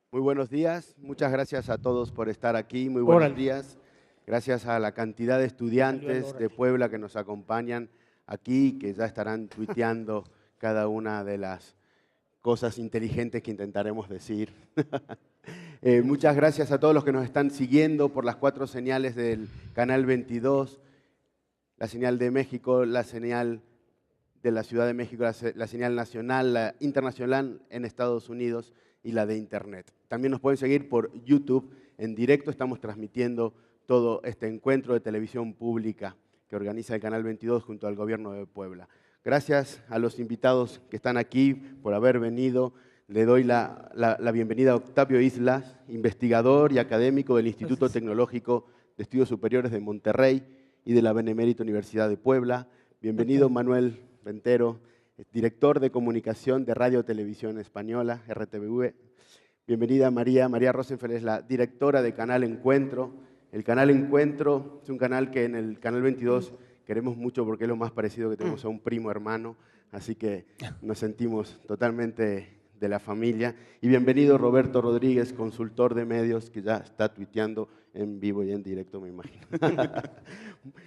Muy buenos días, muchas gracias a todos por estar aquí, muy buenos Órale, días. Gracias a la cantidad de salió el estudiantes de órale. Puebla que nos acompañan aquí, que ya estarán tuiteando cada una de las cosas inteligentes que intentaremos decir. Muchas gracias a todos los que nos están siguiendo por las 4 señales del Canal 22, la señal de México, la señal de la Ciudad de México, la señal nacional, la internacional en Estados Unidos y la de Internet. También nos pueden seguir por YouTube. En directo estamos transmitiendo todo este encuentro de televisión pública que organiza el Canal 22 junto al Gobierno de Puebla. Gracias a los invitados que están aquí por haber venido. Le doy la bienvenida a Octavio Islas, investigador y académico del Instituto Gracias. Tecnológico de Estudios Superiores de Monterrey y de la Benemérita Universidad de Puebla. Bienvenido, Manuel Ventero, director de comunicación de Radio Televisión Española, RTVE. Bienvenida María Rosenfeld es la directora de Canal Encuentro. El Canal Encuentro es un canal que en el Canal 22 queremos mucho porque es lo más parecido que tenemos a un primo hermano, así que nos sentimos totalmente de la familia. Y bienvenido Roberto Rodríguez, consultor de medios, que ya está tuiteando en vivo y en directo, me imagino.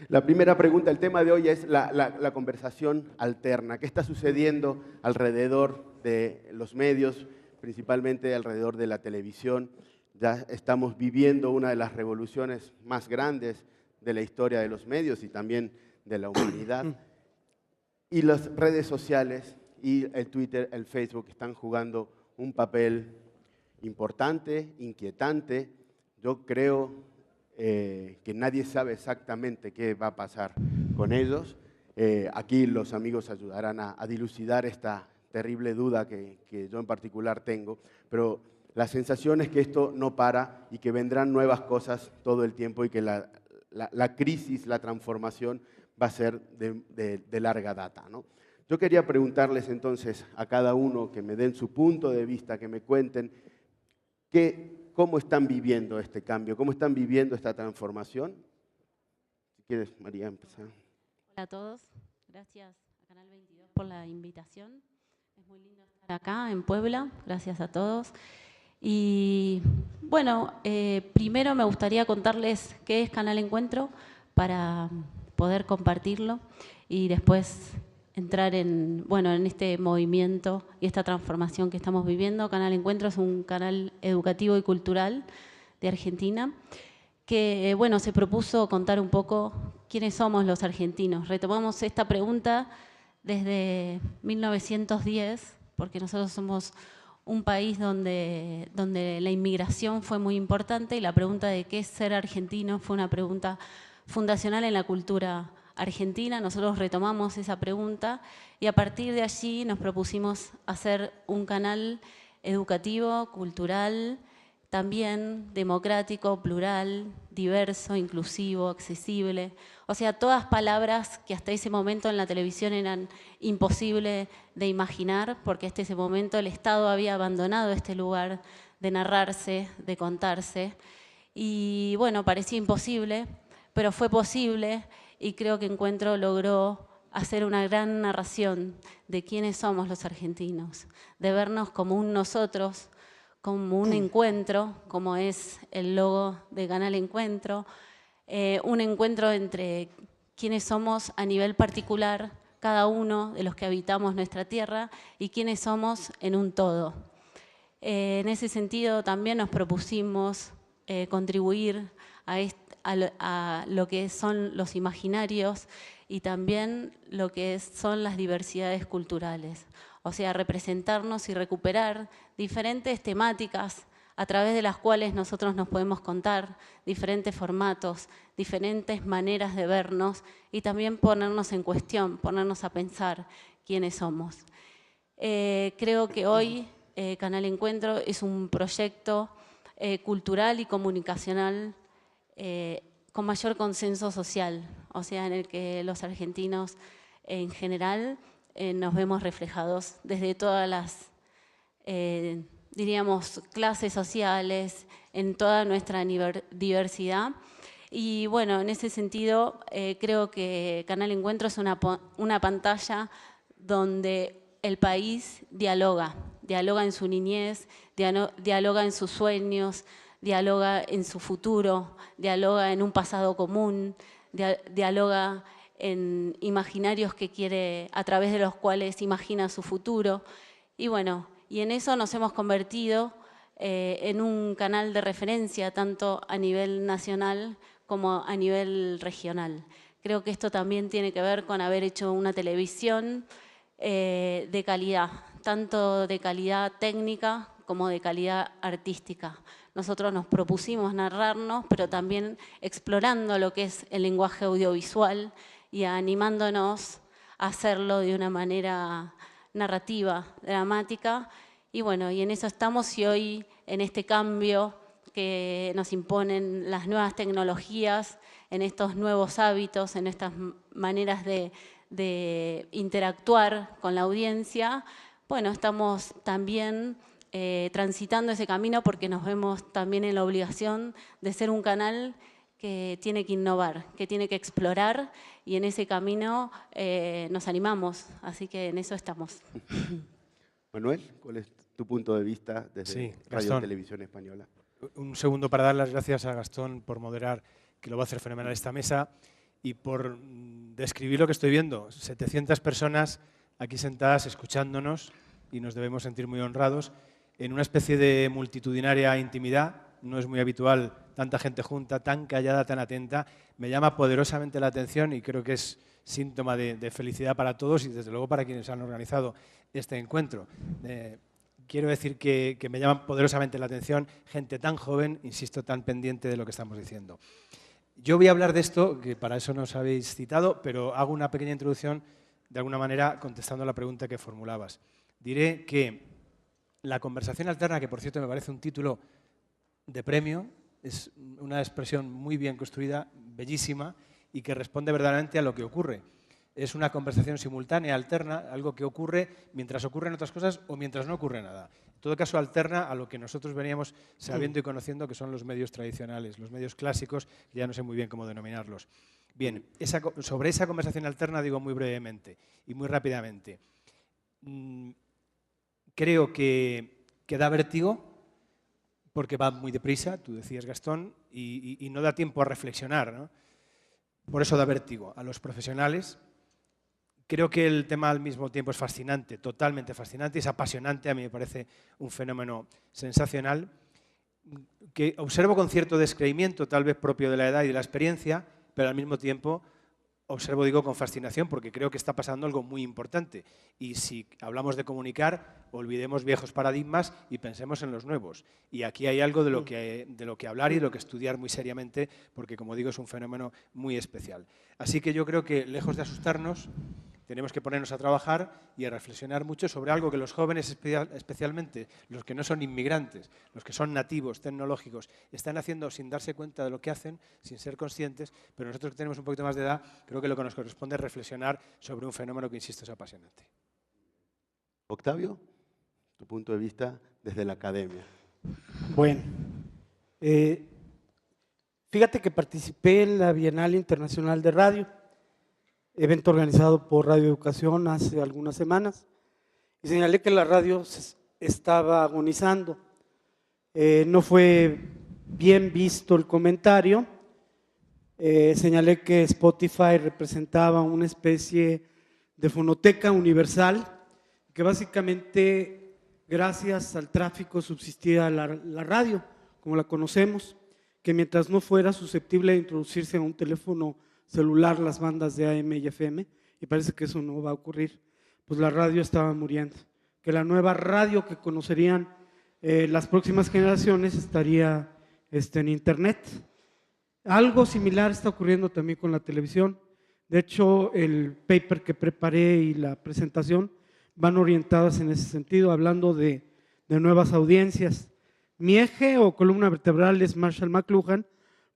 La primera pregunta, el tema de hoy es la conversación alterna. ¿Qué está sucediendo alrededor de los medios, principalmente alrededor de la televisión? Ya estamos viviendo una de las revoluciones más grandes de la historia de los medios y también de la humanidad. Y las redes sociales y el Twitter, el Facebook están jugando un papel importante, inquietante. Yo creo que nadie sabe exactamente qué va a pasar con ellos. Aquí los amigos ayudarán a dilucidar esta terrible duda que yo en particular tengo, pero la sensación es que esto no para y que vendrán nuevas cosas todo el tiempo y que la crisis, la transformación va a ser de larga data, ¿no? Yo quería preguntarles entonces a cada uno que me den su punto de vista, que me cuenten cómo están viviendo este cambio, cómo están viviendo esta transformación. Si quieres, María, empezar. Hola a todos, gracias a Canal 22 por la invitación. Es muy lindo estar acá en Puebla, gracias a todos. Y bueno, primero me gustaría contarles qué es Canal Encuentro para poder compartirlo y después entrar en este movimiento y esta transformación que estamos viviendo. Canal Encuentro es un canal educativo y cultural de Argentina que se propuso contar un poco quiénes somos los argentinos. Retomamos esta pregunta desde 1910, porque nosotros somos un país donde la inmigración fue muy importante y la pregunta de qué es ser argentino fue una pregunta fundacional en la cultura argentina. Nosotros retomamos esa pregunta y a partir de allí nos propusimos hacer un canal educativo, cultural, también democrático, plural, diverso, inclusivo, accesible. O sea, todas palabras que hasta ese momento en la televisión eran imposibles de imaginar, porque hasta ese momento el Estado había abandonado este lugar de narrarse, de contarse. Y bueno, parecía imposible, pero fue posible y creo que Encuentro logró hacer una gran narración de quiénes somos los argentinos, de vernos como un nosotros, como un encuentro, como es el logo de Canal Encuentro, un encuentro entre quienes somos a nivel particular, cada uno de los que habitamos nuestra tierra, y quienes somos en un todo. En ese sentido también nos propusimos contribuir a lo que son los imaginarios y también lo que son las diversidades culturales. O sea, representarnos y recuperar diferentes temáticas a través de las cuales nosotros nos podemos contar, diferentes formatos, diferentes maneras de vernos y también ponernos en cuestión, ponernos a pensar quiénes somos. Creo que hoy Canal Encuentro es un proyecto cultural y comunicacional con mayor consenso social, o sea, en el que los argentinos en general nos vemos reflejados desde todas las, diríamos, clases sociales, en toda nuestra diversidad. Y bueno, en ese sentido, creo que Canal Encuentro es una pantalla donde el país dialoga dialoga en su niñez, dialoga en sus sueños, dialoga en su futuro, dialoga en un pasado común, dialoga en imaginarios que quiere, a través de los cuales imagina su futuro. Y bueno, y en eso nos hemos convertido en un canal de referencia tanto a nivel nacional como a nivel regional. Creo que esto también tiene que ver con haber hecho una televisión de calidad, tanto de calidad técnica como de calidad artística. Nosotros nos propusimos narrarnos, pero también explorando lo que es el lenguaje audiovisual y animándonos a hacerlo de una manera narrativa, dramática. Y bueno, y en eso estamos, y hoy en este cambio que nos imponen las nuevas tecnologías, en estos nuevos hábitos, en estas maneras de interactuar con la audiencia, bueno, estamos también transitando ese camino porque nos vemos también en la obligación de ser un canal que tiene que innovar, que tiene que explorar, y en ese camino nos animamos, así que en eso estamos. Manuel, ¿cuál es tu punto de vista desde Sí, Radio Televisión Española? Un segundo para dar las gracias a Gastón por moderar, que lo va a hacer fenomenal esta mesa, y por describir lo que estoy viendo. 700 personas aquí sentadas escuchándonos, y nos debemos sentir muy honrados, en una especie de multitudinaria intimidad. No es muy habitual tanta gente junta, tan callada, tan atenta. Me llama poderosamente la atención y creo que es síntoma de felicidad para todos y desde luego para quienes han organizado este encuentro. Quiero decir que me llama poderosamente la atención gente tan joven, insisto, tan pendiente de lo que estamos diciendo. Yo voy a hablar de esto, que para eso nos habéis citado, pero hago una pequeña introducción, de alguna manera, contestando a la pregunta que formulabas. Diré que la conversación alterna, que por cierto me parece un título de premio, es una expresión muy bien construida, bellísima, y que responde verdaderamente a lo que ocurre. Es una conversación simultánea, alterna, algo que ocurre mientras ocurren otras cosas o mientras no ocurre nada. En todo caso, alterna a lo que nosotros veníamos sabiendo y conociendo, que son los medios tradicionales, los medios clásicos, que ya no sé muy bien cómo denominarlos. Bien, sobre esa conversación alterna digo muy brevemente y muy rápidamente. Creo que da vértigo, porque va muy deprisa, tú decías, Gastón, y no da tiempo a reflexionar, ¿no? Por eso da vértigo a los profesionales. Creo que el tema al mismo tiempo es fascinante, totalmente fascinante, es apasionante, a mí me parece un fenómeno sensacional, que observo con cierto descreimiento, tal vez propio de la edad y de la experiencia, pero al mismo tiempo observo, digo, con fascinación, porque creo que está pasando algo muy importante. Y si hablamos de comunicar, olvidemos viejos paradigmas y pensemos en los nuevos. Y aquí hay algo de lo que hablar y de lo que estudiar muy seriamente, porque, como digo, es un fenómeno muy especial. Así que yo creo que, lejos de asustarnos, tenemos que ponernos a trabajar y a reflexionar mucho sobre algo que los jóvenes, especialmente los que no son inmigrantes, los que son nativos, tecnológicos, están haciendo sin darse cuenta de lo que hacen, sin ser conscientes, pero nosotros que tenemos un poquito más de edad, creo que lo que nos corresponde es reflexionar sobre un fenómeno que, insisto, es apasionante. Octavio, tu punto de vista desde la academia. Bueno, fíjate que participé en la Bienal Internacional de Radio, evento organizado por Radio Educación hace algunas semanas, y señalé que la radio estaba agonizando. No fue bien visto el comentario. Señalé que Spotify representaba una especie de fonoteca universal, que básicamente, gracias al tráfico, subsistía la radio, como la conocemos, que mientras no fuera susceptible de introducirse a un teléfono celular las bandas de AM y FM, y parece que eso no va a ocurrir, pues la radio estaba muriendo, que la nueva radio que conocerían las próximas generaciones estaría en Internet. Algo similar está ocurriendo también con la televisión. De hecho, el paper que preparé y la presentación van orientadas en ese sentido, hablando de nuevas audiencias. Mi eje o columna vertebral es Marshall McLuhan,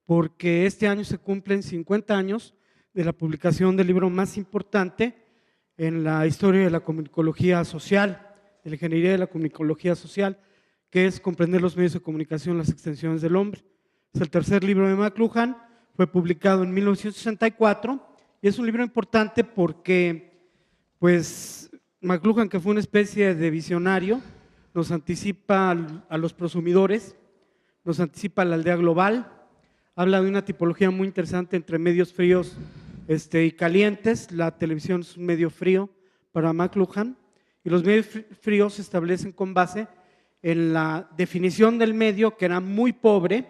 porque este año se cumplen 50 años de la publicación del libro más importante en la historia de la comunicología social, de la ingeniería de la comunicología social, que es Comprender los medios de comunicación, las extensiones del hombre. Es el tercer libro de McLuhan, fue publicado en 1964 y es un libro importante porque, pues, McLuhan, que fue una especie de visionario, nos anticipa a los prosumidores, nos anticipa a la aldea global, habla de una tipología muy interesante entre medios fríos y calientes. La televisión es un medio frío para McLuhan, y los medios fríos se establecen con base en la definición del medio, que era muy pobre,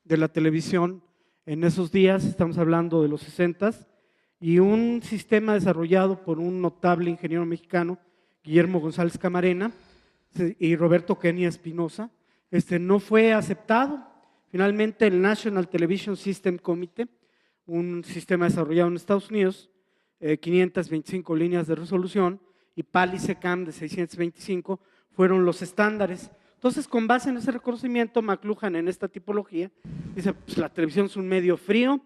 de la televisión en esos días, estamos hablando de los 60s, y un sistema desarrollado por un notable ingeniero mexicano, Guillermo González Camarena, y Roberto Kenia Espinosa, no fue aceptado. Finalmente el National Television System Committee, un sistema desarrollado en Estados Unidos, 525 líneas de resolución, y PAL y SECAM de 625 fueron los estándares. Entonces, con base en ese reconocimiento, McLuhan en esta tipología dice, pues la televisión es un medio frío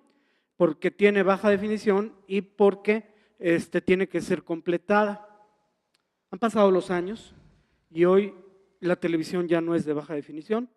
porque tiene baja definición y porque tiene que ser completada. Han pasado los años y hoy la televisión ya no es de baja definición,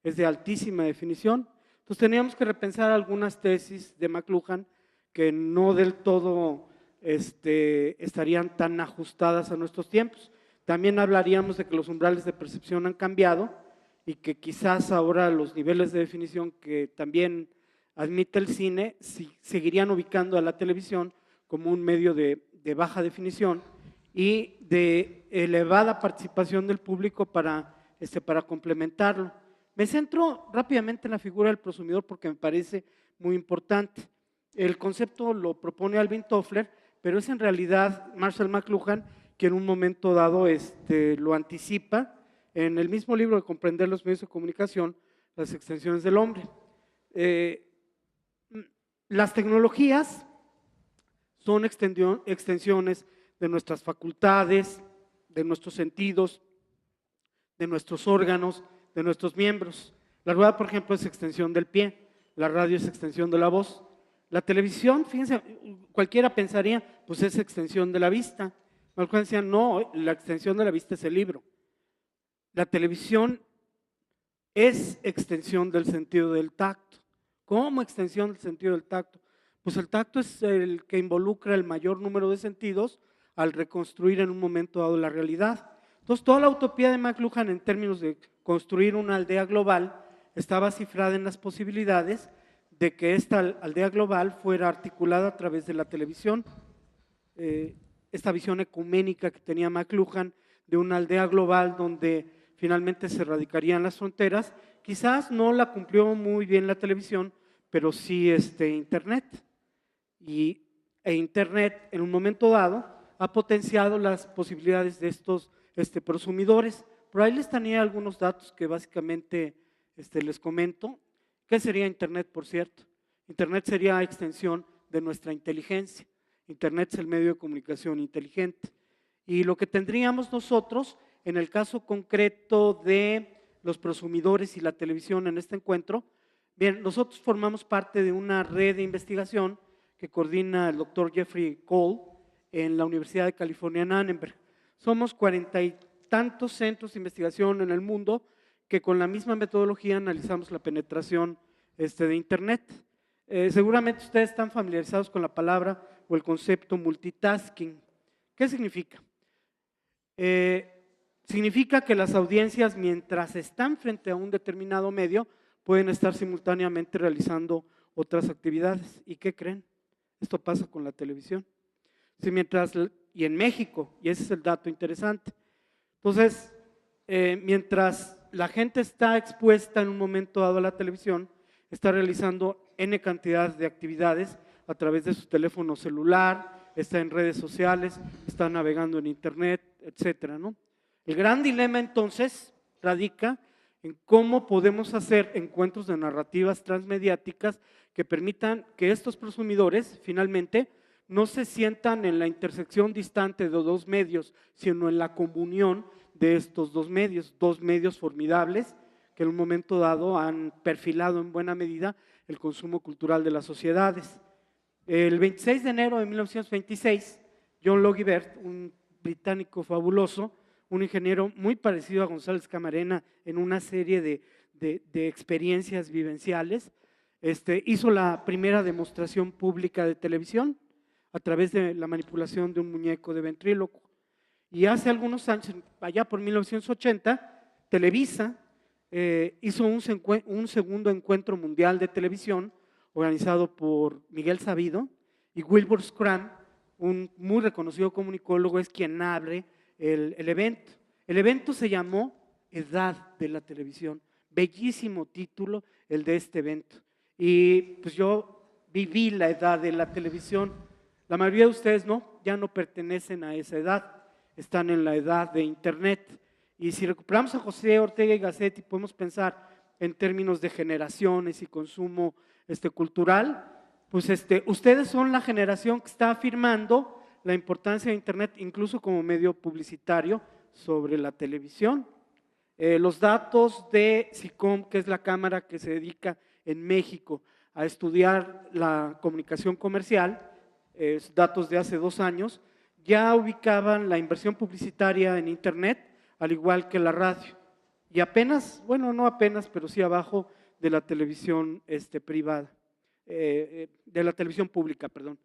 es de altísima definición. Entonces teníamos que repensar algunas tesis de McLuhan que no del todo estarían tan ajustadas a nuestros tiempos. También hablaríamos de que los umbrales de percepción han cambiado y que quizás ahora los niveles de definición que también admite el cine seguirían ubicando a la televisión como un medio de baja definición y de elevada participación del público para complementarlo. Me centro rápidamente en la figura del prosumidor porque me parece muy importante. El concepto lo propone Alvin Toffler, pero es en realidad Marshall McLuhan que en un momento dado lo anticipa en el mismo libro de Comprender los medios de comunicación, las extensiones del hombre. Las tecnologías son extensiones de nuestras facultades, de nuestros sentidos, de nuestros órganos, de nuestros miembros. La rueda, por ejemplo, es extensión del pie, la radio es extensión de la voz. La televisión, fíjense, cualquiera pensaría, pues es extensión de la vista. McLuhan decía, no, la extensión de la vista es el libro. La televisión es extensión del sentido del tacto. ¿Cómo extensión del sentido del tacto? Pues el tacto es el que involucra el mayor número de sentidos al reconstruir en un momento dado la realidad. Entonces, toda la utopía de McLuhan en términos de construir una aldea global estaba cifrada en las posibilidades de que esta aldea global fuera articulada a través de la televisión. Esta visión ecuménica que tenía McLuhan de una aldea global donde finalmente se erradicarían las fronteras, quizás no la cumplió muy bien la televisión, pero sí Internet. E Internet en un momento dado ha potenciado las posibilidades de estos prosumidores. Por ahí les tenía algunos datos que básicamente les comento. ¿Qué sería Internet, por cierto? Internet sería extensión de nuestra inteligencia. Internet es el medio de comunicación inteligente. Y lo que tendríamos nosotros, en el caso concreto de los prosumidores y la televisión en este encuentro, bien, nosotros formamos parte de una red de investigación que coordina el doctor Jeffrey Cole en la Universidad de California en Annenberg. Somos 40 y tantos centros de investigación en el mundo que con la misma metodología analizamos la penetración de Internet. Seguramente ustedes están familiarizados con la palabra o el concepto multitasking. ¿Qué significa? Significa que las audiencias, mientras están frente a un determinado medio, pueden estar simultáneamente realizando otras actividades. ¿Y qué creen? Esto pasa con la televisión. Si y en México, y ese es el dato interesante. Entonces, mientras la gente está expuesta en un momento dado a la televisión, está realizando N cantidad de actividades a través de su teléfono celular, está en redes sociales, está navegando en Internet, etcétera, ¿no? El gran dilema entonces radica en cómo podemos hacer encuentros de narrativas transmediáticas que permitan que estos prosumidores finalmente no se sientan en la intersección distante de dos medios, sino en la comunión de estos dos medios formidables que en un momento dado han perfilado en buena medida el consumo cultural de las sociedades. El 26 de enero de 1926, John Logie Baird, un británico fabuloso, un ingeniero muy parecido a González Camarena en una serie de experiencias vivenciales, hizo la primera demostración pública de televisión a través de la manipulación de un muñeco de ventrílocuo. Y hace algunos años, allá por 1980, Televisa hizo un segundo encuentro mundial de televisión organizado por Miguel Sabido, y Wilbur Scrum, un muy reconocido comunicólogo, es quien abre el evento. El evento se llamó Edad de la Televisión. Bellísimo título el de este evento. Y pues yo viví la edad de la televisión. La mayoría de ustedes no, ya no pertenecen a esa edad, están en la edad de Internet. Y si recuperamos a José Ortega y Gasset y podemos pensar en términos de generaciones y consumo cultural, pues ustedes son la generación que está afirmando la importancia de Internet, incluso como medio publicitario, sobre la televisión. Los datos de SICOM, que es la cámara que se dedica en México a estudiar la comunicación comercial, datos de hace 2 años, ya ubicaban la inversión publicitaria en Internet, al igual que la radio. Y apenas, bueno, no apenas, pero sí abajo de la televisión privada, de la televisión pública, perdón,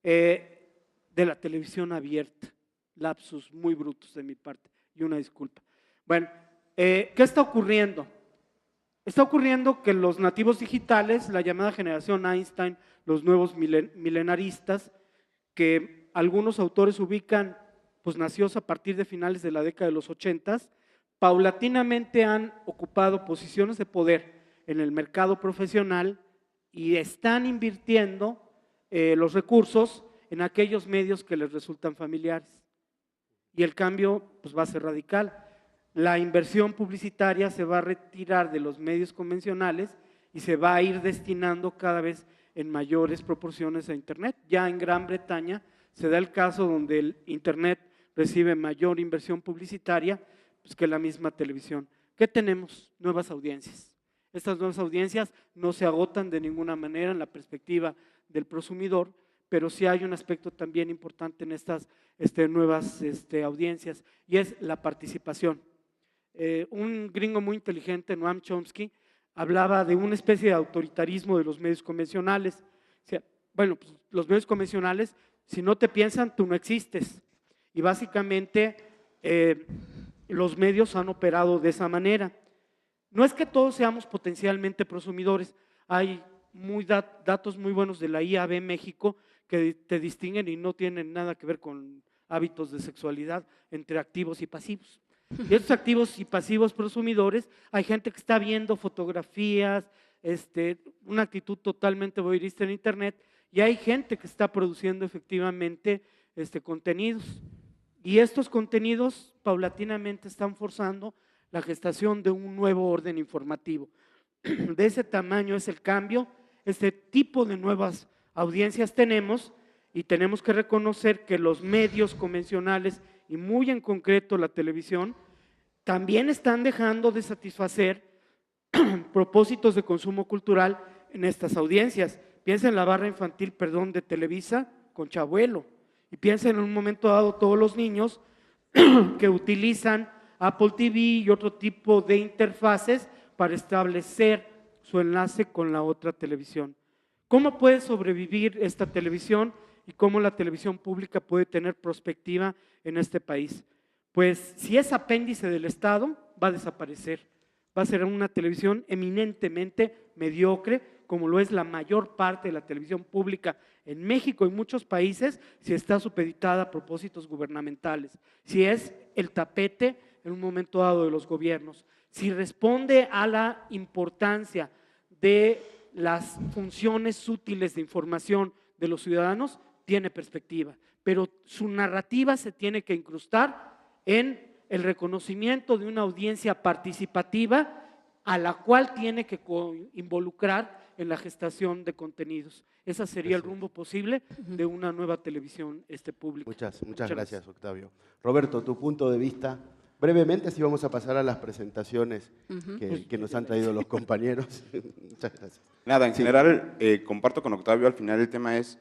de la televisión abierta. Lapsus muy brutos de mi parte, y una disculpa. Bueno, ¿qué está ocurriendo? Está ocurriendo que los nativos digitales, la llamada generación Einstein, los nuevos milenaristas, que algunos autores ubican, pues nació a partir de finales de la década de los 80, paulatinamente han ocupado posiciones de poder en el mercado profesional y están invirtiendo los recursos en aquellos medios que les resultan familiares. Y el cambio pues va a ser radical. La inversión publicitaria se va a retirar de los medios convencionales y se va a ir destinando cada vez en mayores proporciones a Internet. Ya en Gran Bretaña se da el caso donde el Internet recibe mayor inversión publicitaria pues, que la misma televisión. ¿Qué tenemos? Nuevas audiencias. Estas nuevas audiencias no se agotan de ninguna manera en la perspectiva del prosumidor, pero sí hay un aspecto también importante en estas nuevas audiencias, y es la participación. Un gringo muy inteligente, Noam Chomsky, hablaba de una especie de autoritarismo de los medios convencionales. O sea, bueno, pues, los medios convencionales, si no te piensan, tú no existes. Y básicamente los medios han operado de esa manera. No es que todos seamos potencialmente prosumidores, hay datos muy buenos de la IAB México que te distinguen y no tienen nada que ver con hábitos de sexualidad entre activos y pasivos. Y estos activos y pasivos prosumidores, hay gente que está viendo fotografías, una actitud totalmente voyeurista en Internet, y hay gente que está produciendo efectivamente contenidos. Y estos contenidos paulatinamente están forzando la gestación de un nuevo orden informativo. De ese tamaño es el cambio, este tipo de nuevas audiencias tenemos, y tenemos que reconocer que los medios convencionales, y muy en concreto la televisión, también están dejando de satisfacer propósitos de consumo cultural en estas audiencias. Piensa en la barra infantil, de Televisa con Chabelo, y piensa en un momento dado todos los niños que utilizan Apple TV y otro tipo de interfaces para establecer su enlace con la otra televisión. ¿Cómo puede sobrevivir esta televisión y cómo la televisión pública puede tener perspectiva en este país? Pues si es apéndice del Estado, va a desaparecer. Va a ser una televisión eminentemente mediocre, como lo es la mayor parte de la televisión pública en México y muchos países, si está supeditada a propósitos gubernamentales, si es el tapete en un momento dado de los gobiernos, si responde a la importancia de las funciones útiles de información de los ciudadanos, tiene perspectiva, pero su narrativa se tiene que incrustar en el reconocimiento de una audiencia participativa a la cual tiene que involucrar en la gestación de contenidos. Ese sería el rumbo posible de una nueva televisión pública. Muchas gracias, Octavio. Roberto, tu punto de vista, brevemente, así vamos a pasar a las presentaciones que nos han traído los compañeros. Muchas gracias. Nada, en general, comparto con Octavio, al final el tema es,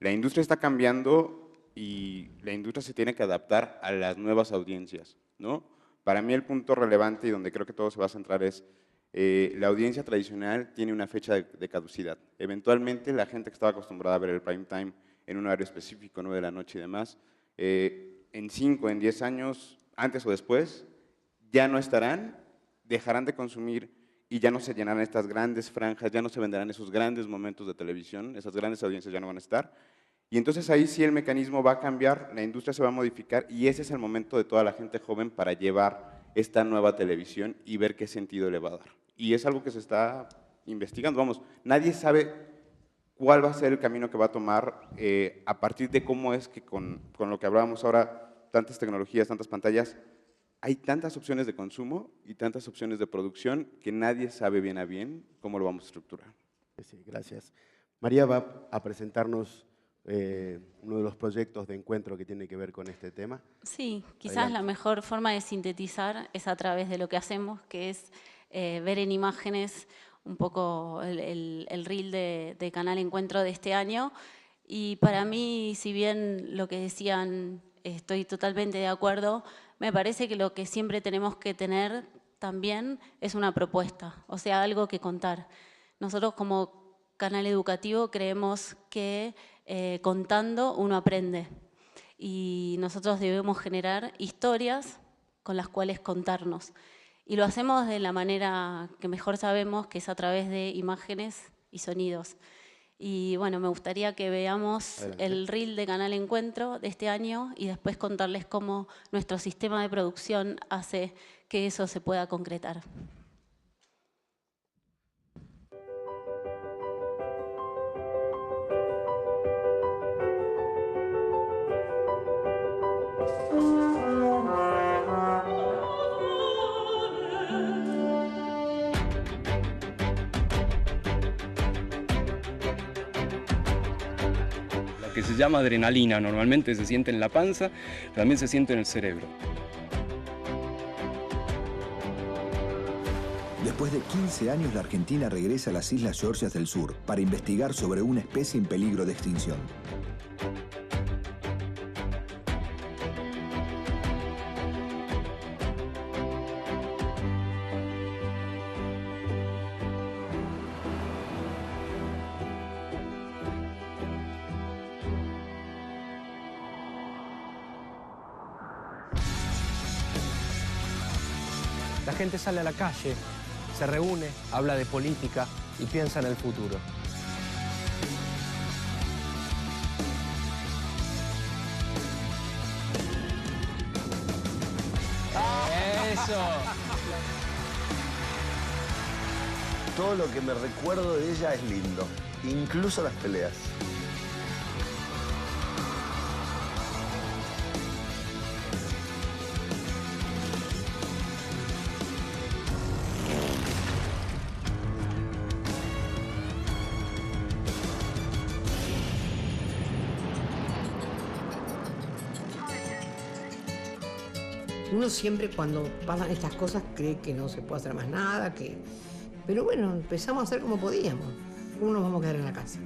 la industria está cambiando y la industria se tiene que adaptar a las nuevas audiencias, ¿no? Para mí el punto relevante y donde creo que todo se va a centrar es, la audiencia tradicional tiene una fecha de caducidad. Eventualmente la gente que estaba acostumbrada a ver el prime time en un horario específico, 9 de la noche y demás, en 5, en 10 años, antes o después, ya no estarán, dejarán de consumir y ya no se llenarán estas grandes franjas, ya no se venderán esos grandes momentos de televisión, esas grandes audiencias ya no van a estar. Y entonces ahí sí el mecanismo va a cambiar, la industria se va a modificar y ese es el momento de toda la gente joven para llevar esta nueva televisión y ver qué sentido le va a dar. Y es algo que se está investigando, vamos, nadie sabe cuál va a ser el camino que va a tomar a partir de cómo es que con lo que hablábamos ahora, tantas tecnologías, tantas pantallas, hay tantas opciones de consumo y tantas opciones de producción que nadie sabe bien a bien cómo lo vamos a estructurar. Sí, gracias. María va a presentarnos uno de los proyectos de encuentro que tiene que ver con este tema. Sí, quizás Adelante. la mejor forma de sintetizar es a través de lo que hacemos, que es ver en imágenes un poco el reel de Canal Encuentro de este año. Y para mí, si bien lo que decían estoy totalmente de acuerdo, me parece que lo que siempre tenemos que tener también es una propuesta, o sea, algo que contar. Nosotros como canal educativo creemos que contando uno aprende y nosotros debemos generar historias con las cuales contarnos. Y lo hacemos de la manera que mejor sabemos, que es a través de imágenes y sonidos. Y bueno, me gustaría que veamos Adelante. el reel de Canal Encuentro de este año y después contarles cómo nuestro sistema de producción hace que eso se pueda concretar. Que se llama adrenalina, normalmente se siente en la panza, pero también se siente en el cerebro. Después de 15 años, la Argentina regresa a las Islas Georgias del Sur para investigar sobre una especie en peligro de extinción. La gente sale a la calle, se reúne, habla de política y piensa en el futuro. ¡Eso! Todo lo que me recuerdo de ella es lindo, incluso las peleas. Uno siempre cuando pasan estas cosas cree que no se puede hacer más nada, pero bueno, empezamos a hacer como podíamos. ¿Cómo nos vamos a quedar en la casa?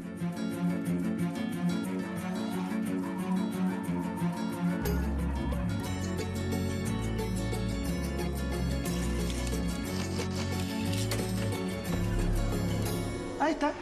Ahí está.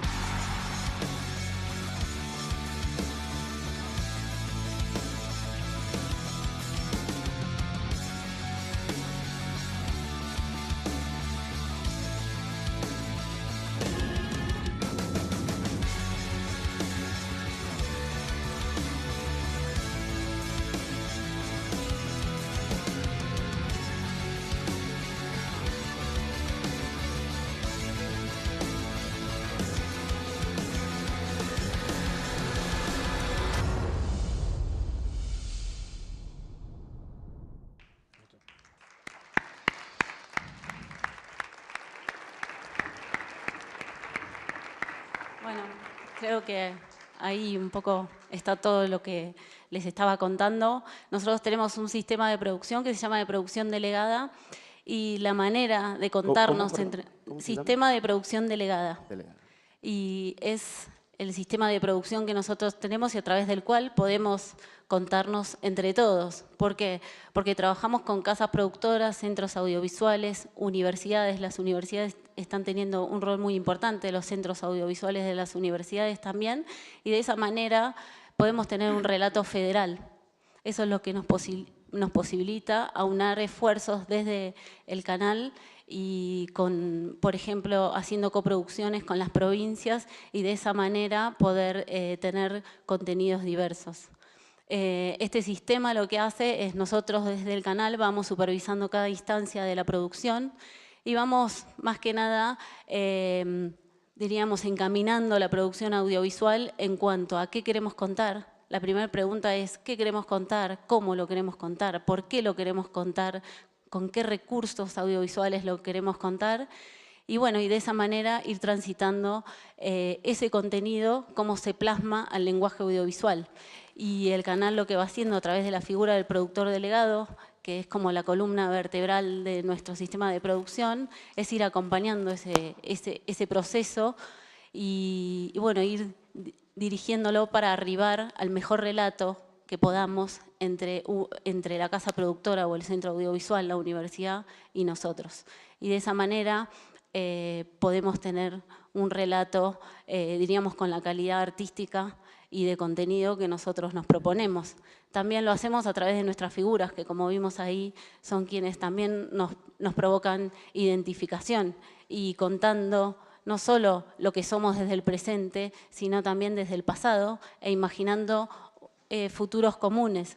Bueno, creo que ahí un poco está todo lo que les estaba contando. Nosotros tenemos un sistema de producción que se llama de producción delegada y la manera de contarnos ¿Cómo entre... se Sistema de producción delegada. Delegada. Y es el sistema de producción que nosotros tenemos y a través del cual podemos contarnos entre todos. ¿Por qué? Porque trabajamos con casas productoras, centros audiovisuales, universidades. Las universidades están teniendo un rol muy importante, los centros audiovisuales de las universidades también, y de esa manera podemos tener un relato federal. Eso es lo que nos posibilita aunar esfuerzos desde el canal y con, por ejemplo, haciendo coproducciones con las provincias y de esa manera poder tener contenidos diversos. Este sistema lo que hace es nosotros desde el canal vamos supervisando cada instancia de la producción y vamos más que nada, diríamos, encaminando la producción audiovisual en cuanto a qué queremos contar. La primera pregunta es ¿qué queremos contar? ¿Cómo lo queremos contar? ¿Por qué lo queremos contar? ¿Con qué recursos audiovisuales lo queremos contar? Y bueno, y de esa manera ir transitando ese contenido, cómo se plasma al lenguaje audiovisual. Y el canal lo que va haciendo a través de la figura del productor delegado, que es como la columna vertebral de nuestro sistema de producción, es ir acompañando ese proceso y bueno, ir dirigiéndolo para arribar al mejor relato que podamos entre la casa productora o el centro audiovisual, la universidad y nosotros. Y de esa manera podemos tener un relato, diríamos, con la calidad artística y de contenido que nosotros nos proponemos. También lo hacemos a través de nuestras figuras, que como vimos ahí, son quienes también nos provocan identificación y contando no solo lo que somos desde el presente, sino también desde el pasado e imaginando futuros comunes.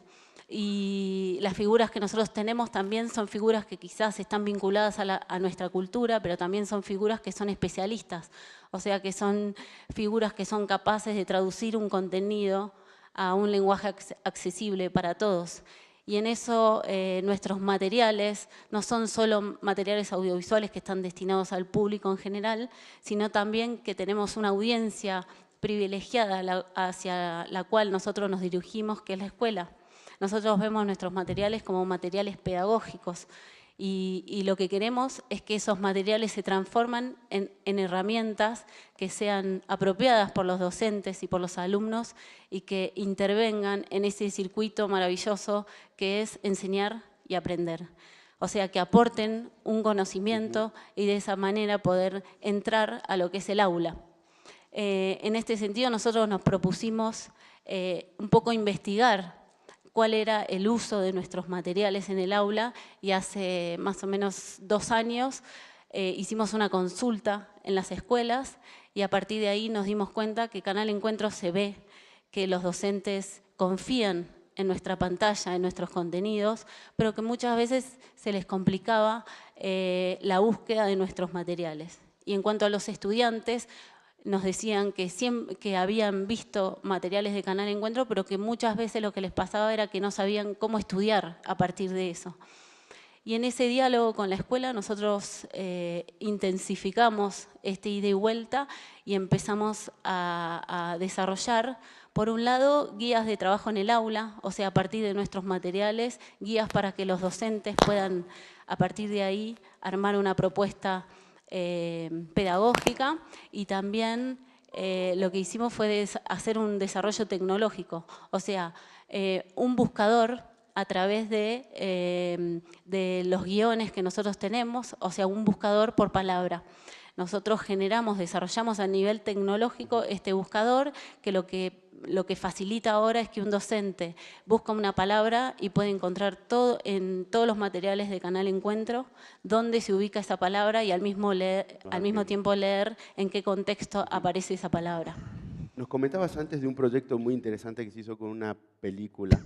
Y las figuras que nosotros tenemos también son figuras que quizás están vinculadas a nuestra cultura, pero también son figuras que son especialistas, o sea que son figuras que son capaces de traducir un contenido a un lenguaje accesible para todos. Y en eso nuestros materiales no son solo materiales audiovisuales que están destinados al público en general, sino también que tenemos una audiencia privilegiada hacia la cual nosotros nos dirigimos, que es la escuela. Nosotros vemos nuestros materiales como materiales pedagógicos y lo que queremos es que esos materiales se transforman en herramientas que sean apropiadas por los docentes y por los alumnos y que intervengan en ese circuito maravilloso que es enseñar y aprender. O sea, que aporten un conocimiento y de esa manera poder entrar a lo que es el aula. En este sentido, nosotros nos propusimos un poco investigar cuál era el uso de nuestros materiales en el aula y hace más o menos 2 años hicimos una consulta en las escuelas y a partir de ahí nos dimos cuenta que Canal Encuentro se ve que los docentes confían en nuestra pantalla, en nuestros contenidos, pero que muchas veces se les complicaba la búsqueda de nuestros materiales. Y en cuanto a los estudiantes, nos decían que habían visto materiales de Canal Encuentro, pero que muchas veces lo que les pasaba era que no sabían cómo estudiar a partir de eso. Y en ese diálogo con la escuela nosotros intensificamos este ida y vuelta y empezamos a desarrollar, por un lado, guías de trabajo en el aula, o sea, a partir de nuestros materiales, guías para que los docentes puedan, a partir de ahí, armar una propuesta pedagógica y también lo que hicimos fue hacer un desarrollo tecnológico, o sea, un buscador a través de los guiones que nosotros tenemos, o sea, un buscador por palabra. Nosotros desarrollamos a nivel tecnológico este buscador que lo que facilita ahora es que un docente busca una palabra y puede encontrar en todos los materiales de Canal Encuentro dónde se ubica esa palabra y al mismo tiempo leer en qué contexto aparece esa palabra. Nos comentabas antes de un proyecto muy interesante que se hizo con una película.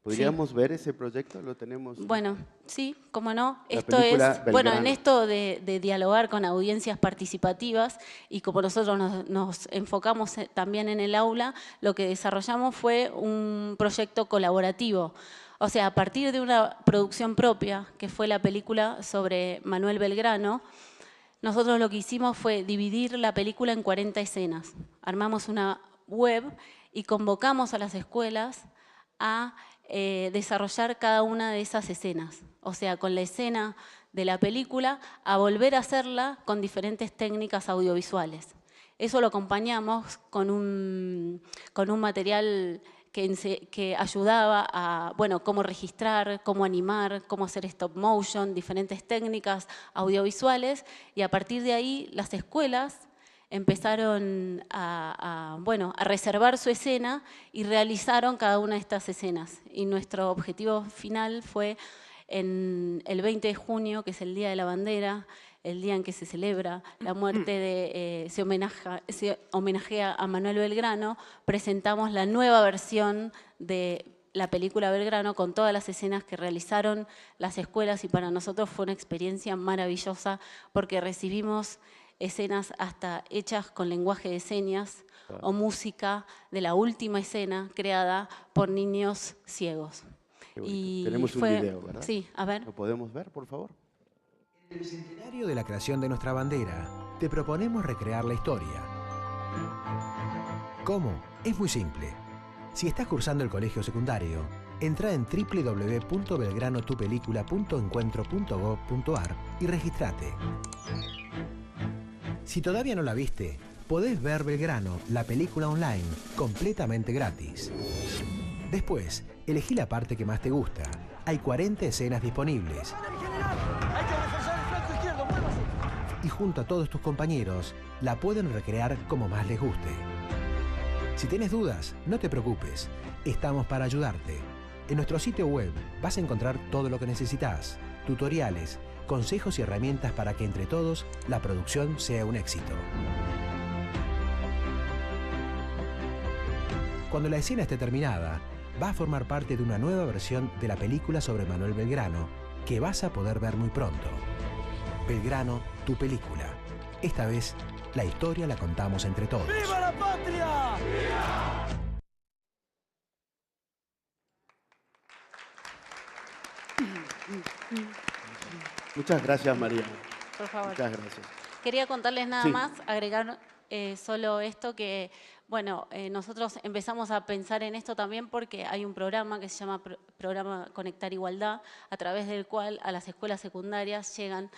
¿Podríamos ver ese proyecto? ¿Lo tenemos? Bueno, sí, cómo no. Esto es, bueno, en esto de dialogar con audiencias participativas y como nosotros nos enfocamos también en el aula, lo que desarrollamos fue un proyecto colaborativo. O sea, a partir de una producción propia, que fue la película sobre Manuel Belgrano, nosotros lo que hicimos fue dividir la película en 40 escenas. Armamos una web y convocamos a las escuelas a desarrollar cada una de esas escenas. O sea, con la escena de la película, a volver a hacerla con diferentes técnicas audiovisuales. Eso lo acompañamos con un material que ayudaba a, bueno, cómo registrar, cómo animar, cómo hacer stop motion, diferentes técnicas audiovisuales, y a partir de ahí las escuelas empezaron bueno, a reservar su escena y realizaron cada una de estas escenas. Y nuestro objetivo final fue en el 20 de junio, que es el Día de la Bandera, el día en que se celebra la muerte se homenajea a Manuel Belgrano, presentamos la nueva versión de la película Belgrano con todas las escenas que realizaron las escuelas, y para nosotros fue una experiencia maravillosa porque recibimos escenas hasta hechas con lenguaje de señas o música de la última escena creada por niños ciegos. Y tenemos un video, ¿verdad? Sí, a ver. ¿Lo podemos ver, por favor? En el centenario de la creación de nuestra bandera, te proponemos recrear la historia. ¿Cómo? Es muy simple. Si estás cursando el colegio secundario, entra en www.belgranotupelícula.encuentro.gov.ar y registrate. Si todavía no la viste, podés ver Belgrano, la película online, completamente gratis. Después, elegí la parte que más te gusta. Hay 40 escenas disponibles. Y junto a todos tus compañeros, la pueden recrear como más les guste. Si tienes dudas, no te preocupes. Estamos para ayudarte. En nuestro sitio web vas a encontrar todo lo que necesitas. Tutoriales, consejos y herramientas para que entre todos la producción sea un éxito. Cuando la escena esté terminada, va a formar parte de una nueva versión de la película sobre Manuel Belgrano que vas a poder ver muy pronto. Belgrano, tu película. Esta vez, la historia la contamos entre todos. ¡Viva la patria! ¡Viva! Muchas gracias, María. Por favor. Muchas gracias. Quería contarles nada Sí. más, agregar solo esto que, bueno, nosotros empezamos a pensar en esto también porque hay un programa que se llama Programa Conectar Igualdad, a través del cual a las escuelas secundarias llegan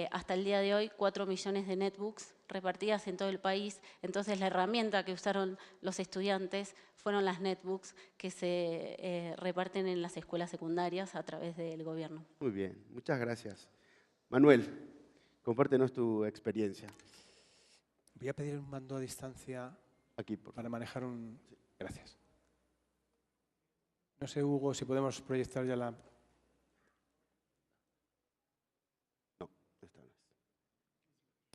hasta el día de hoy 4 millones de netbooks repartidas en todo el país. Entonces la herramienta que usaron los estudiantes fueron las netbooks que se reparten en las escuelas secundarias a través del gobierno. Muy bien, muchas gracias. Manuel, compártenos tu experiencia. Voy a pedir un mando a distancia aquí, para manejar un... Gracias. No sé, Hugo, si podemos proyectar ya la... No, esta no es.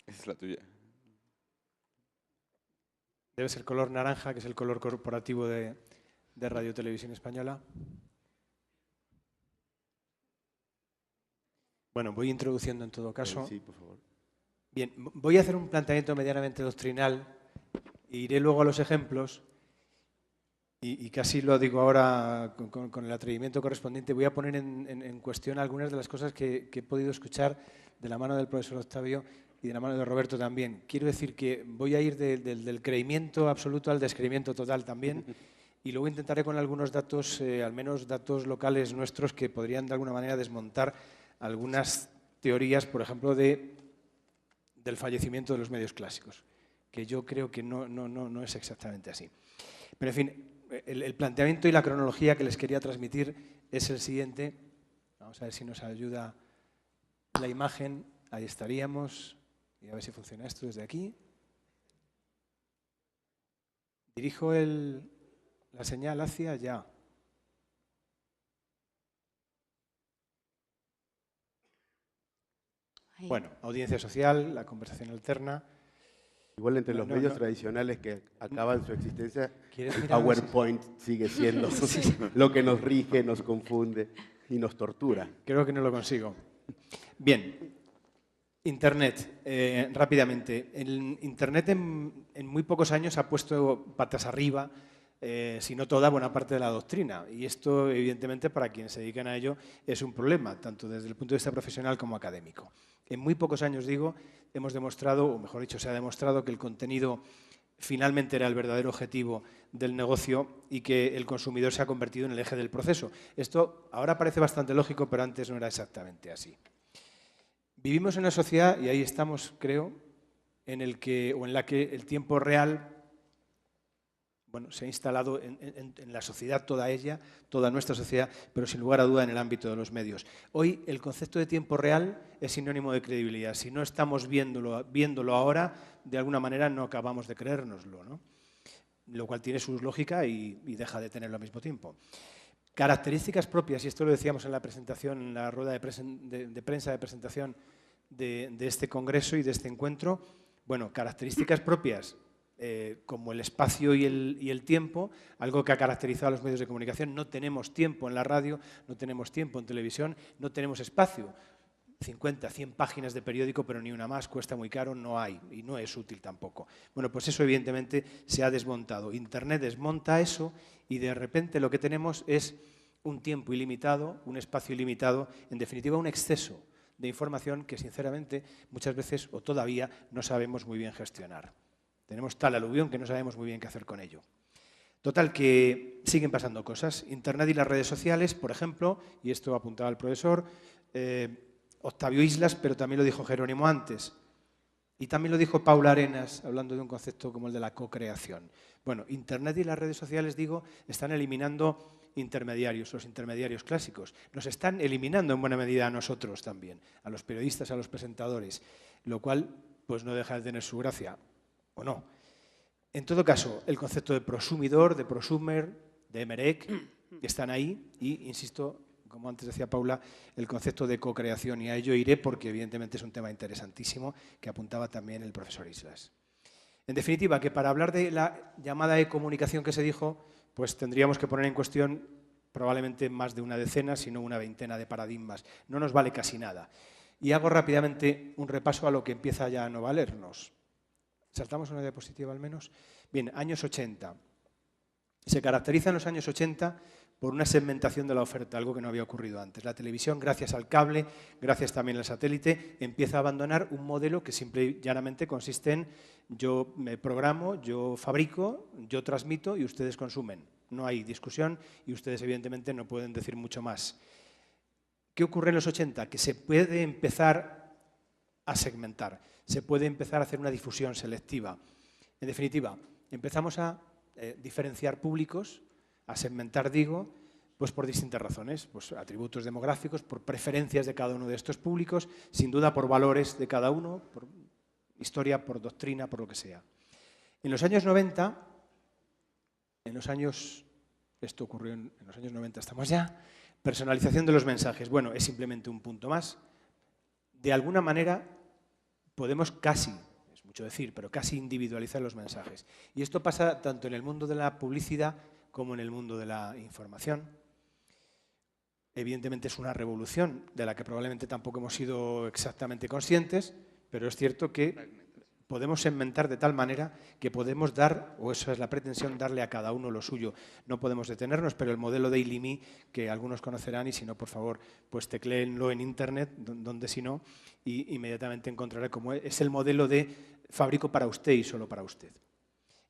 Esa es la tuya. Debe ser color naranja, que es el color corporativo de Radio Televisión Española. Bueno, voy introduciendo en todo caso. Sí, por favor. Bien, voy a hacer un planteamiento medianamente doctrinal e iré luego a los ejemplos y casi lo digo ahora con el atrevimiento correspondiente. Voy a poner en cuestión algunas de las cosas que he podido escuchar de la mano del profesor Octavio y de la mano de Roberto también. Quiero decir que voy a ir del creimiento absoluto al descreimiento total también y luego intentaré con algunos datos, al menos datos locales nuestros, que podrían de alguna manera desmontar algunas teorías, por ejemplo, del fallecimiento de los medios clásicos, que yo creo que no es exactamente así. Pero, en fin, el planteamiento y la cronología que les quería transmitir es el siguiente. Vamos a ver si nos ayuda la imagen. Ahí estaríamos. Y a ver si funciona esto desde aquí. Dirijo la señal hacia allá. Bueno, audiencia social, la conversación alterna. Igual entre los medios tradicionales que acaban su existencia, mirar PowerPoint sigue siendo lo que nos rige, nos confunde y nos tortura. Creo que no lo consigo. Bien, Internet, rápidamente. Internet en muy pocos años ha puesto patas arriba, si no toda, buena parte de la doctrina. Y esto, evidentemente, para quienes se dedican a ello, es un problema, tanto desde el punto de vista profesional como académico. En muy pocos años, digo, hemos demostrado, o mejor dicho, se ha demostrado que el contenido finalmente era el verdadero objetivo del negocio y que el consumidor se ha convertido en el eje del proceso. Esto ahora parece bastante lógico, pero antes no era exactamente así. Vivimos en una sociedad, y ahí estamos, creo, en la que el tiempo real bueno, se ha instalado en la sociedad toda ella, toda nuestra sociedad, pero sin lugar a duda en el ámbito de los medios. Hoy el concepto de tiempo real es sinónimo de credibilidad. Si no estamos viéndolo ahora, de alguna manera no acabamos de creérnoslo, ¿no? Lo cual tiene su lógica y deja de tenerlo al mismo tiempo. Características propias, y esto lo decíamos en la presentación, en la rueda de prensa de presentación de este congreso y de este encuentro. Bueno, características propias como el espacio y el tiempo, algo que ha caracterizado a los medios de comunicación. No tenemos tiempo en la radio, no tenemos tiempo en televisión, no tenemos espacio. 50, 100 páginas de periódico, pero ni una más, cuesta muy caro, no hay, y no es útil tampoco. Bueno, pues eso evidentemente se ha desmontado. Internet desmonta eso y de repente lo que tenemos es un tiempo ilimitado, un espacio ilimitado, en definitiva un exceso de información que sinceramente muchas veces o todavía no sabemos muy bien gestionar. Tenemos tal aluvión que no sabemos muy bien qué hacer con ello. Total, que siguen pasando cosas. Internet y las redes sociales, por ejemplo, y esto apuntaba el profesor, Octavio Islas, pero también lo dijo Jerónimo antes. Y también lo dijo Paula Arenas, hablando de un concepto como el de la co-creación. Bueno, Internet y las redes sociales, digo, están eliminando intermediarios, los intermediarios clásicos. Nos están eliminando en buena medida a nosotros también, a los periodistas, a los presentadores, lo cual pues no deja de tener su gracia, ¿o no? En todo caso, el concepto de prosumidor, de prosumer, de emerec, están ahí y, insisto, como antes decía Paula, el concepto de co-creación, y a ello iré porque evidentemente es un tema interesantísimo que apuntaba también el profesor Islas. En definitiva, que para hablar de la llamada e-comunicación que se dijo, pues tendríamos que poner en cuestión probablemente más de una decena, si no una veintena de paradigmas. No nos vale casi nada. Y hago rápidamente un repaso a lo que empieza ya a no valernos. ¿Saltamos una diapositiva al menos? Bien, años 80. Se caracterizan los años 80 por una segmentación de la oferta, algo que no había ocurrido antes. La televisión, gracias al cable, gracias también al satélite, empieza a abandonar un modelo que simple y llanamente consiste en yo me programo, yo fabrico, yo transmito y ustedes consumen. No hay discusión y ustedes evidentemente no pueden decir mucho más. ¿Qué ocurre en los 80? Que se puede empezar a segmentar, se puede empezar a hacer una difusión selectiva. En definitiva, empezamos a diferenciar públicos, a segmentar, digo, pues por distintas razones, pues atributos demográficos, por preferencias de cada uno de estos públicos, sin duda por valores de cada uno, por historia, por doctrina, por lo que sea. En los años 90, esto ocurrió en los años 90, estamos ya, personalización de los mensajes. Bueno, es simplemente un punto más. De alguna manera podemos casi, es mucho decir, pero casi individualizar los mensajes. Y esto pasa tanto en el mundo de la publicidad como en el mundo de la información. Evidentemente es una revolución de la que probablemente tampoco hemos sido exactamente conscientes, pero es cierto que podemos segmentar de tal manera que podemos dar, o eso es la pretensión, darle a cada uno lo suyo. No podemos detenernos, pero el modelo de Daily.me, que algunos conocerán, y si no, por favor, pues tecléenlo en Internet, donde si no, y inmediatamente encontraré cómo es el modelo de fabrico para usted y solo para usted.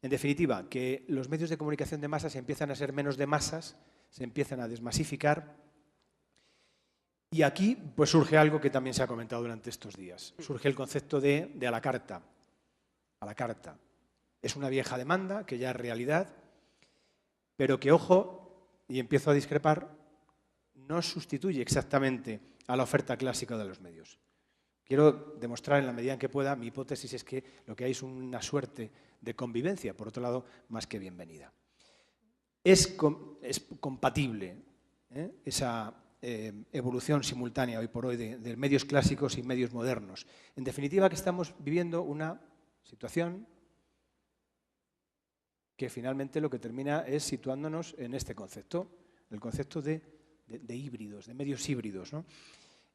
En definitiva, que los medios de comunicación de masas empiezan a ser menos de masas, se empiezan a desmasificar. Y aquí pues surge algo que también se ha comentado durante estos días. Surge el concepto de a la carta. A la carta. Es una vieja demanda que ya es realidad, pero que, ojo, y empiezo a discrepar, no sustituye exactamente a la oferta clásica de los medios. Quiero demostrar en la medida en que pueda, mi hipótesis es que lo que hay es una suerte de convivencia, por otro lado, más que bienvenida. Es compatible esa evolución simultánea hoy por hoy de medios clásicos y medios modernos. En definitiva, que estamos viviendo una situación que finalmente lo que termina es situándonos en este concepto, el concepto de híbridos, de medios híbridos, ¿no?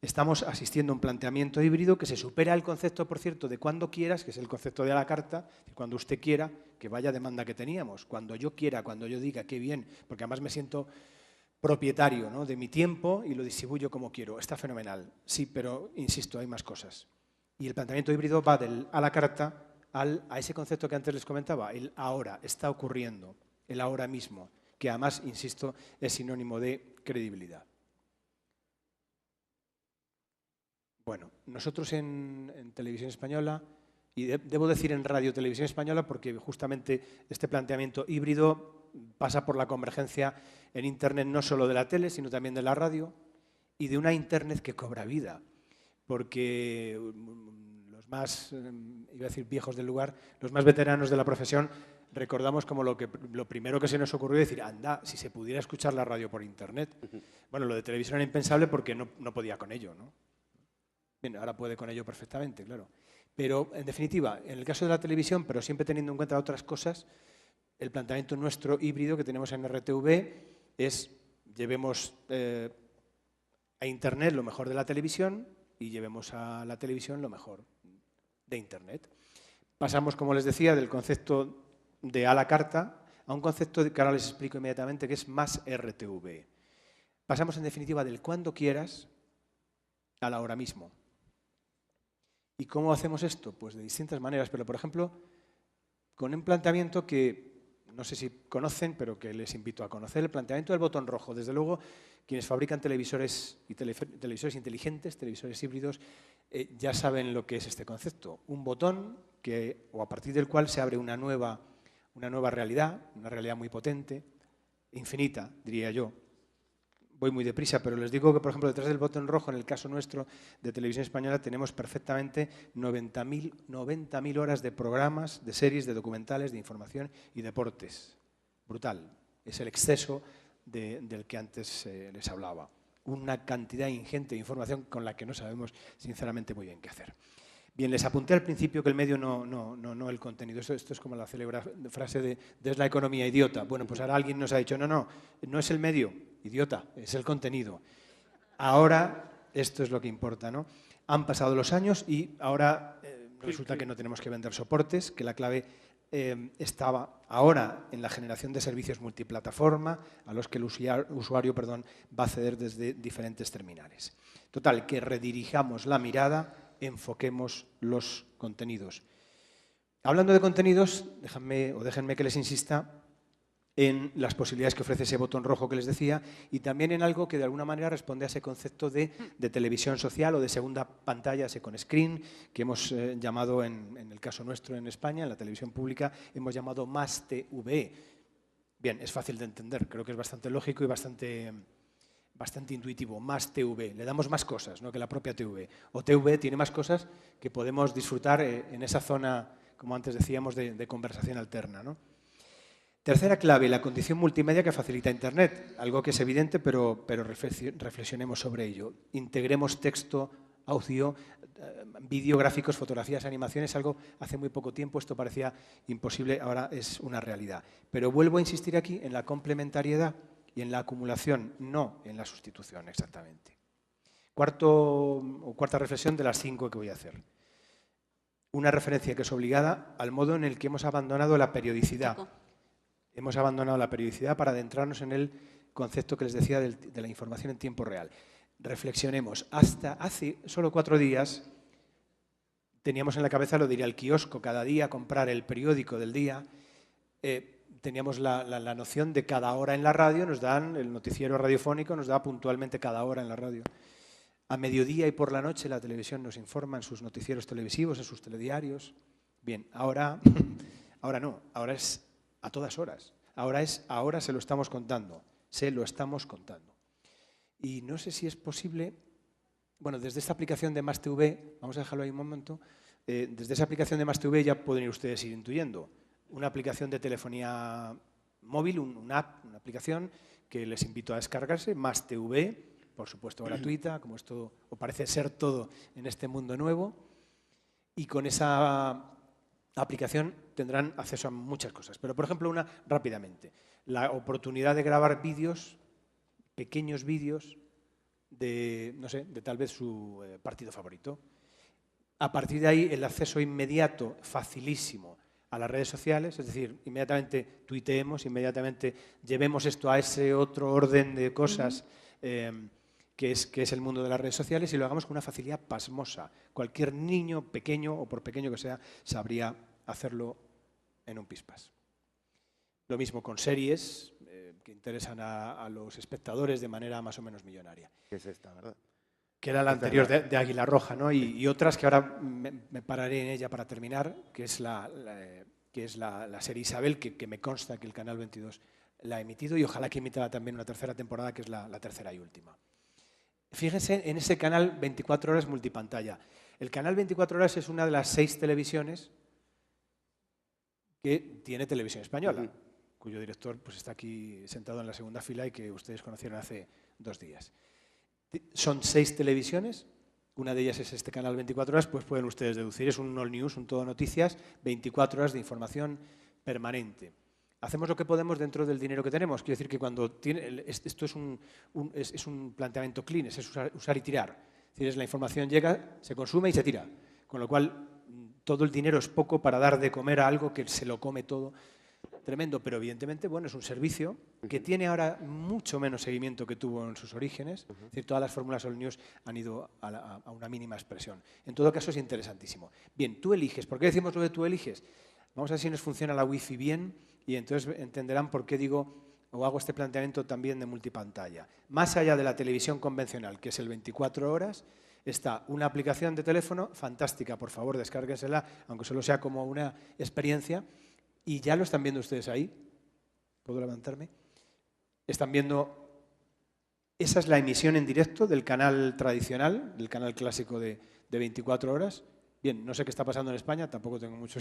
Estamos asistiendo a un planteamiento híbrido que se supera el concepto, por cierto, de cuando quieras, que es el concepto de a la carta, cuando usted quiera, que vaya demanda que teníamos, cuando yo quiera, cuando yo diga, qué bien, porque además me siento propietario, ¿no?, de mi tiempo y lo distribuyo como quiero. Está fenomenal, sí, pero insisto, hay más cosas. Y el planteamiento híbrido va del a la carta a ese concepto que antes les comentaba, el ahora, está ocurriendo, el ahora mismo, que además, insisto, es sinónimo de credibilidad. Bueno, nosotros en Televisión Española Y debo decir en Radio Televisión Española porque justamente este planteamiento híbrido pasa por la convergencia en Internet no solo de la tele, sino también de la radio y de una Internet que cobra vida. Porque los más, iba a decir viejos del lugar, los más veteranos de la profesión, recordamos como lo primero que se nos ocurrió decir, anda, si se pudiera escuchar la radio por Internet. Bueno, lo de televisión era impensable porque no podía con ello, ¿no? Bien, ahora puede con ello perfectamente, claro. Pero, en definitiva, en el caso de la televisión, pero siempre teniendo en cuenta otras cosas, el planteamiento nuestro híbrido que tenemos en RTV es llevemos a Internet lo mejor de la televisión y llevemos a la televisión lo mejor de Internet. Pasamos, como les decía, del concepto de a la carta a un concepto que ahora les explico inmediatamente, que es más RTV. Pasamos, en definitiva, del cuando quieras a la hora mismo. ¿Y cómo hacemos esto? Pues de distintas maneras, pero por ejemplo, con un planteamiento que no sé si conocen, pero que les invito a conocer, el planteamiento del botón rojo. Desde luego, quienes fabrican televisores y televisores inteligentes, televisores híbridos, ya saben lo que es este concepto. Un botón o a partir del cual se abre una nueva realidad, una realidad muy potente, infinita, diría yo. Voy muy deprisa, pero les digo que, por ejemplo, detrás del botón rojo, en el caso nuestro de Televisión Española, tenemos perfectamente 90.000 horas de programas, de series, de documentales, de información y deportes. Brutal. Es el exceso del que antes les hablaba. Una cantidad ingente de información con la que no sabemos, sinceramente, muy bien qué hacer. Bien, les apunté al principio que el medio no el contenido. Esto es como la célebre frase de «es la economía, idiota». Bueno, pues ahora alguien nos ha dicho no es el medio, idiota, es el contenido. Ahora esto es lo que importa, ¿no? Han pasado los años y ahora resulta que no tenemos que vender soportes, que la clave estaba ahora en la generación de servicios multiplataforma a los que el usuario va a acceder desde diferentes terminales. Total, que redirijamos la mirada, enfoquemos los contenidos. Hablando de contenidos, déjenme que les insista en las posibilidades que ofrece ese botón rojo que les decía y también en algo que de alguna manera responde a ese concepto de televisión social o de segunda pantalla, second screen, que hemos llamado en el caso nuestro en España, en la televisión pública, hemos llamado más TV. Bien, es fácil de entender, creo que es bastante lógico y bastante intuitivo, más TV. Le damos más cosas, ¿no?, que la propia TV. O TV tiene más cosas que podemos disfrutar en esa zona, como antes decíamos, de conversación alterna, ¿no? Tercera clave, la condición multimedia que facilita Internet. Algo que es evidente, pero reflexionemos sobre ello. Integremos texto, audio, vídeo, gráficos, fotografías, animaciones. Algo hace muy poco tiempo esto parecía imposible, ahora es una realidad. Pero vuelvo a insistir aquí en la complementariedad y en la acumulación, no en la sustitución exactamente. Cuarta reflexión de las 5 que voy a hacer. Una referencia que es obligada al modo en el que hemos abandonado la periodicidad. Hemos abandonado la periodicidad para adentrarnos en el concepto que les decía de la información en tiempo real. Reflexionemos. Hasta hace solo 4 días teníamos en la cabeza lo de ir al kiosco cada día, comprar el periódico del día. Teníamos la noción de cada hora en la radio, nos dan el noticiero radiofónico, nos da puntualmente cada hora en la radio. A mediodía y por la noche la televisión nos informa en sus noticieros televisivos, en sus telediarios. Bien, ahora no, ahora es a todas horas. Ahora se lo estamos contando, Y no sé si es posible, bueno, desde esta aplicación de Más TV, vamos a dejarlo ahí un momento, desde esa aplicación de Más TV ya pueden ustedes ir intuyendo. Una aplicación de telefonía móvil, una aplicación que les invito a descargarse, Más TV, por supuesto gratuita, como esto, o parece ser todo en este mundo nuevo, y con esa aplicación tendrán acceso a muchas cosas. Pero, por ejemplo, rápidamente, la oportunidad de grabar vídeos, pequeños vídeos, de tal vez su partido favorito. A partir de ahí, el acceso inmediato, facilísimo, a las redes sociales, es decir, inmediatamente tuiteemos, inmediatamente llevemos esto a ese otro orden de cosas que es el mundo de las redes sociales y lo hagamos con una facilidad pasmosa. Cualquier niño pequeño, o por pequeño que sea, sabría hacerlo en un pispás. Lo mismo con series que interesan a los espectadores de manera más o menos millonaria. ¿Qué es esta, verdad? Que era la anterior de Águila Roja, ¿no? Y otras que ahora me pararé en ella para terminar, que es la serie Isabel, que me consta que el Canal 22 la ha emitido y ojalá que emita también una tercera temporada, que es la tercera y última. Fíjense en ese canal 24 horas multipantalla. El canal 24 horas es una de las 6 televisiones que tiene Televisión Española, cuyo director pues, está aquí sentado en la segunda fila y que ustedes conocieron hace 2 días. Son 6 televisiones, una de ellas es este canal 24 horas, pues pueden ustedes deducir, es un all news, un todo noticias, 24 horas de información permanente. Hacemos lo que podemos dentro del dinero que tenemos. Quiero decir que cuando esto es un planteamiento clean, es usar y tirar. Es decir, la información llega, se consume y se tira. Con lo cual, todo el dinero es poco para dar de comer a algo que se lo come todo. Tremendo, pero evidentemente, bueno, es un servicio que tiene ahora mucho menos seguimiento que tuvo en sus orígenes. Es decir, todas las fórmulas All News han ido a una mínima expresión. En todo caso, es interesantísimo. Bien, tú eliges. ¿Por qué decimos lo de tú eliges? Vamos a ver si nos funciona la wifi bien y entonces entenderán por qué digo o hago este planteamiento también de multipantalla. Más allá de la televisión convencional, que es el 24 horas, está una aplicación de teléfono fantástica. Por favor, descárguensela, aunque solo sea como una experiencia. Y ya lo están viendo ustedes ahí. ¿Puedo levantarme? Están viendo... Esa es la emisión en directo del canal tradicional, del canal clásico de 24 horas. Bien, no sé qué está pasando en España, tampoco tengo mucho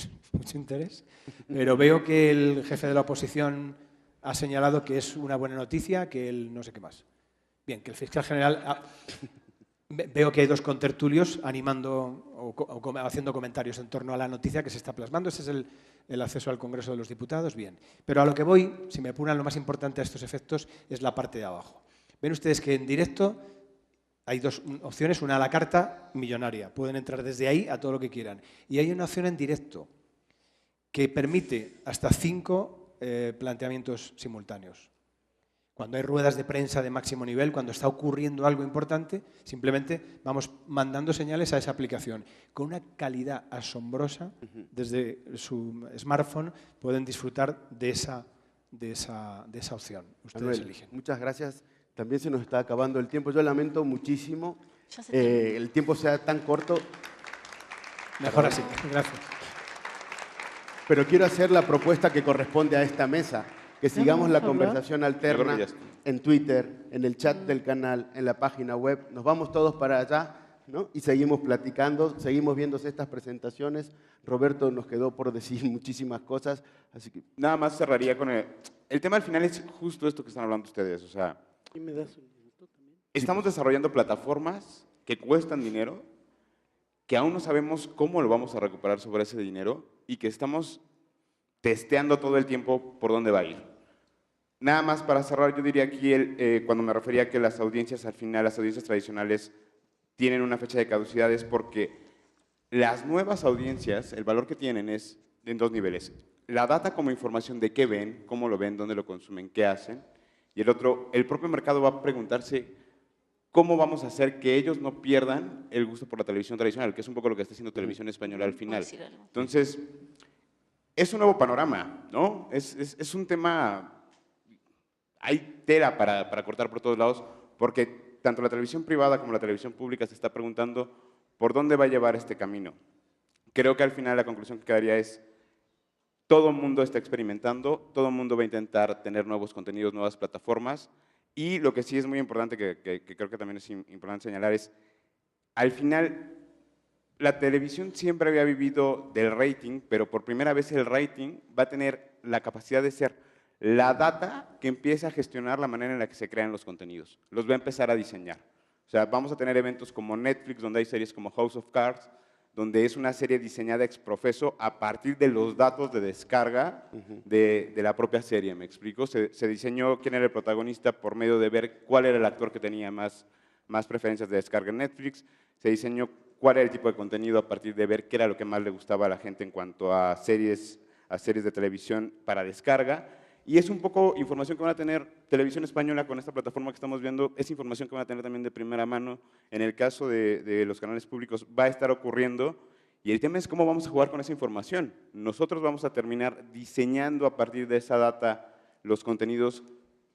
interés, pero veo que el jefe de la oposición ha señalado que es una buena noticia, que él no sé qué más. Bien, que el fiscal general... Veo que hay 2 contertulios animando o haciendo comentarios en torno a la noticia que se está plasmando. Ese es el acceso al Congreso de los Diputados. Bien. Pero a lo que voy, si me apuran, lo más importante a estos efectos es la parte de abajo. Ven ustedes que en directo hay 2 opciones, una a la carta millonaria. Pueden entrar desde ahí a todo lo que quieran. Y hay una opción en directo que permite hasta 5 planteamientos simultáneos. Cuando hay ruedas de prensa de máximo nivel, cuando está ocurriendo algo importante, simplemente vamos mandando señales a esa aplicación. Con una calidad asombrosa, desde su smartphone pueden disfrutar de esa opción. Ustedes Manuel, eligen. Muchas gracias. También se nos está acabando el tiempo. Yo lamento muchísimo el tiempo sea tan corto. Mejor así. Gracias. Pero quiero hacer la propuesta que corresponde a esta mesa. Que sigamos la conversación alterna en Twitter, en el chat del canal, en la página web. Nos vamos todos para allá, ¿no? Y seguimos platicando, seguimos viendo estas presentaciones. Roberto nos quedó por decir muchísimas cosas. Así que... Nada más cerraría con el tema al final es justo esto que están hablando ustedes. O sea, estamos desarrollando plataformas que cuestan dinero, que aún no sabemos cómo lo vamos a recuperar sobre ese dinero y que estamos testeando todo el tiempo por dónde va a ir. Nada más para cerrar, yo diría aquí, cuando me refería a que las audiencias, al final, las audiencias tradicionales tienen una fecha de caducidad, es porque las nuevas audiencias, el valor que tienen es en 2 niveles. La data como información de qué ven, cómo lo ven, dónde lo consumen, qué hacen. Y el otro, el propio mercado va a preguntarse cómo vamos a hacer que ellos no pierdan el gusto por la televisión tradicional, que es un poco lo que está haciendo Televisión Española al final. Entonces, es un nuevo panorama, ¿no? Es un tema... Hay tela para cortar por todos lados, porque tanto la televisión privada como la televisión pública se está preguntando por dónde va a llevar este camino. Creo que al final la conclusión que quedaría es, todo el mundo está experimentando, todo el mundo va a intentar tener nuevos contenidos, nuevas plataformas, y lo que sí es muy importante, que creo que también es importante señalar, es, al final, la televisión siempre había vivido del rating, pero por primera vez el rating va a tener la capacidad de ser la data que empieza a gestionar la manera en la que se crean los contenidos. Los va a empezar a diseñar. O sea, vamos a tener eventos como Netflix, donde hay series como House of Cards, donde es una serie diseñada ex profeso a partir de los datos de descarga de la propia serie, ¿me explico? Se diseñó quién era el protagonista por medio de ver cuál era el actor que tenía más preferencias de descarga en Netflix, se diseñó cuál era el tipo de contenido a partir de ver qué era lo que más le gustaba a la gente en cuanto a series de televisión para descarga. Y es un poco información que van a tener Televisión Española con esta plataforma que estamos viendo, es información que van a tener también de primera mano. En el caso de los canales públicos va a estar ocurriendo y el tema es cómo vamos a jugar con esa información. Nosotros vamos a terminar diseñando a partir de esa data los contenidos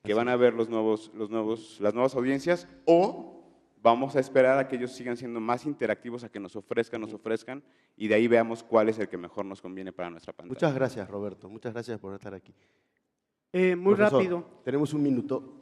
que van a ver las nuevas audiencias o vamos a esperar a que ellos sigan siendo más interactivos, a que nos ofrezcan, y de ahí veamos cuál es el que mejor nos conviene para nuestra pantalla. Muchas gracias, Roberto. Muchas gracias por estar aquí. Muy Profesor, rápido. tenemos un minuto.